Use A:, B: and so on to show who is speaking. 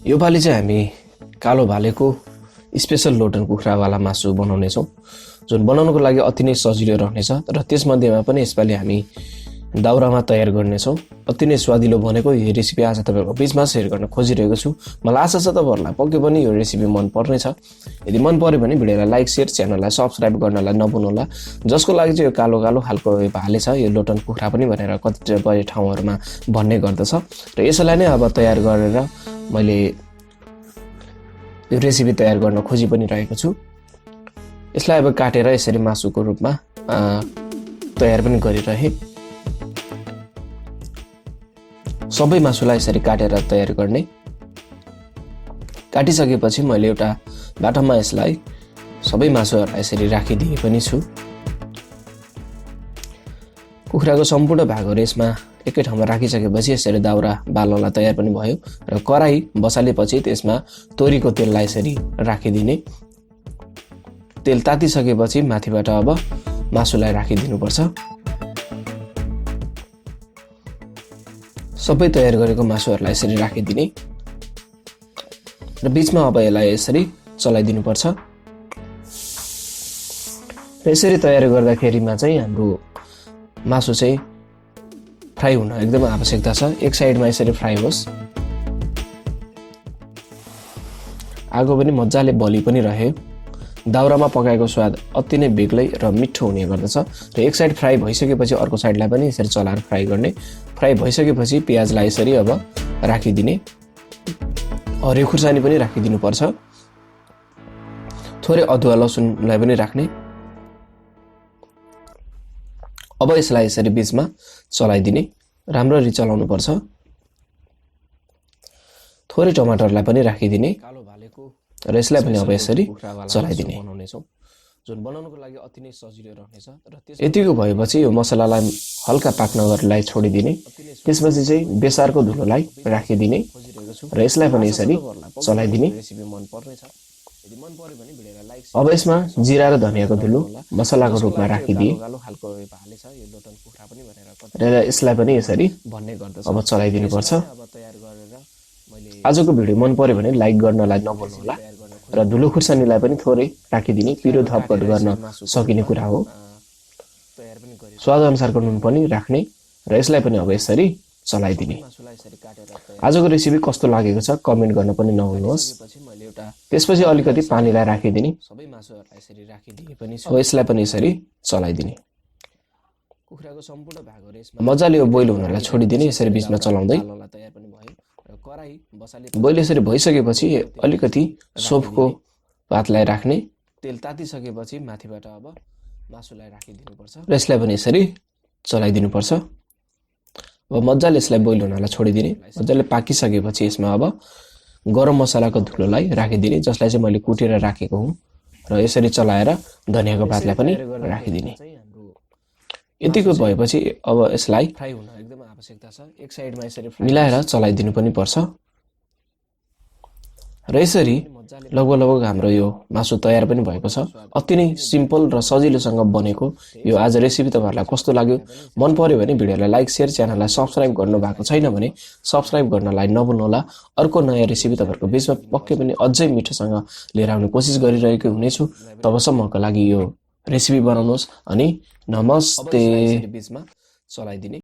A: योपालि चाहिँ हामी कालो भालेको स्पेशल लोटन कुखुरावाला मासु बनाउने छौं, जुन बनाउनको लागि अति नै सजिलो रहनेछ। र त्यसमध्येमा पनि यसपालि हामी दाउरामा तयार गर्ने छौं। अति नै स्वादिलो बनेको यो रेसिपी आज तपाईहरुको बीचमा शेयर गर्न खोजिरहेको छु। मलाई आशा छ तपाईहरुलाई पक्कै पनि यो रेसिपी मन पर्ने छ। यदि मन पर्यो भने भिडियोलाई लाइक, शेयर, च्यानललाई सब्स्क्राइब गर्नलाई नभुल्नुहोला। जसको लागि चाहिँ यो कालो कालो खालको भाले छ, यो लोटन कुखुरा पनि भनेर कतिपय ठाउँहरुमा भन्ने गर्दछ। र यसलाई नै अब तयार गरेर मैले यो रेसिपी तयार गर्न खोजि पनि रहेको छु। यसलाई अब काटेर यसरी मासुको रूपमा तयार पनि गरिरहे। सबै मासुलाई यसरी काटेर तयार गर्ने। काटिसकेपछि मैले एउटा बाटामा यसलाई सबै मासुहरुलाई यसरी राखिदिए पनि छु। कुखुराको सम्पूर्ण भागहरु यसमा एकै ठाउँमा राखिसकेपछि यसरी दाउरा बाल्नलाई तयार पनि भयो। र कराई बसालेपछि त्यसमा तोरीको तेललाई यसरी राखिदिने। तेल तातिसकेपछि माथिबाट अब मासुलाई राखिदिनु पर्छ। सबै तयार गरेको मासुहरुलाई यसरी राखिदिने र बीचमा अब यसलाई यसरी चलाइदिनु पर्छ। र यसरी तयार गर्दाखेरिमा चाहिँ हाम्रो मासु चाहिँ फ्राई हुन एकदम आवश्यकता छ। एक साइडमा यसरी फ्राई होस्। आगो पनि मज्जाले बलि पनि रह्यो। दाउरामा पकाएको स्वाद अति नै बेग्लै र मिठो हुने गर्दछ। र एक साइड फ्राई भइसकेपछि अर्को साइडलाई पनि यसरी चलाएर फ्राई गर्ने। फ्राई भइसकेपछि प्याजलाई यसरी अब राखिदिने। हरियो खुर्सानी पनि राखिदिनु पर्छ। थोरै अदुवा लसुनलाई पनि राख्ने। अब यसलाई यसरी बीचमा चलाइदिने। राम्ररी चलाउनु पर्छ। थोरै टमाटरलाई पनि राखिदिने र यसलाई पनि अब यसरी चलाइदिने। जुन बनाउनको लागि अति नै सजिलो रहनेछ। र यतिको भएपछि यो मसलालाई हल्का पाक्न गर्नलाई छोडिदिने। त्यसपछि चाहिँ बेसारको धुलोलाई राखिदिने र यसलाई पनि यसरी चलाइदिने। अब यसमा जिरा र धनियाको धुलो मसलाको रूपमा राखिदिए र यसलाई पनि यसरी अब चलाइदिनु पर्छ। आजको भिडियो मन पर्यो भने लाइक गर्नलाई नभुल्नुहोला र धुलो खुर्सानीलाई पनि थोरै राखिदिने। पिरो थपघट गर्न सकिने कुरा हो। स्वाद अनुसारको नुन पनि राख्ने र यसलाई पनि अब यसरी चलाइदिने। आजको रेसिपी कस्तो लागेको छ कमेन्ट गर्न पनि नभुल्नुहोस्। त्यसपछि अलिकति पानीलाई राखिदिने। अब यसलाई पनि यसरी चलाइदिने। मजाले यो बोइल हुनलाई छोडिदिने। यसरी बीचमा चलाउँदै बोइल यसरी भइसकेपछि अलिकति सोफको पातलाई राख्ने। तेल तातिसकेपछि माथिबाट अब मासुलाई राखिदिनु पर्छ र यसलाई पनि यसरी चलाइदिनु पर्छ। अब मजाले यसलाई बोइल हुनलाई छोडिदिने। मजाले पाकिसकेपछि यसमा अब गरम मसलाको धुलोलाई राखिदिने, जसलाई चाहिँ मैले कुटेर राखेको हुँ। र यसरी चलाएर धनियाको पातलाई पनि राखिदिने। यतिको भएपछि अब यसलाई फ्राई हुन एकदम आवश्यकता छ। एक साइडमा यसरी मिलाएर चलाइदिनु पनि पर्छ। र यसरी लगभग हाम्रो यो मासु तयार पनि भएको छ। अति नै सिम्पल र सजिलोसँग बनेको यो आज रेसिपी तपाईहरुलाई कस्तो लाग्यो? मन पर्यो भने भिडियोलाई लाइक, शेयर, च्यानललाई सब्स्क्राइब गर्नु भएको छैन भने सब्स्क्राइब गर्नलाई नभुल्नुहोला। अर्को नयाँ रेसिपी तपाईहरुको बीचमा पक्कै पनि अझै मिठोसँग लिएर आउने कोसिस गरिरहेको हुनेछु। तबसम्मको लागि यो रेसिपी बनाउनुहोस् अनि नमस्ते। बीचमा चलाइदिने।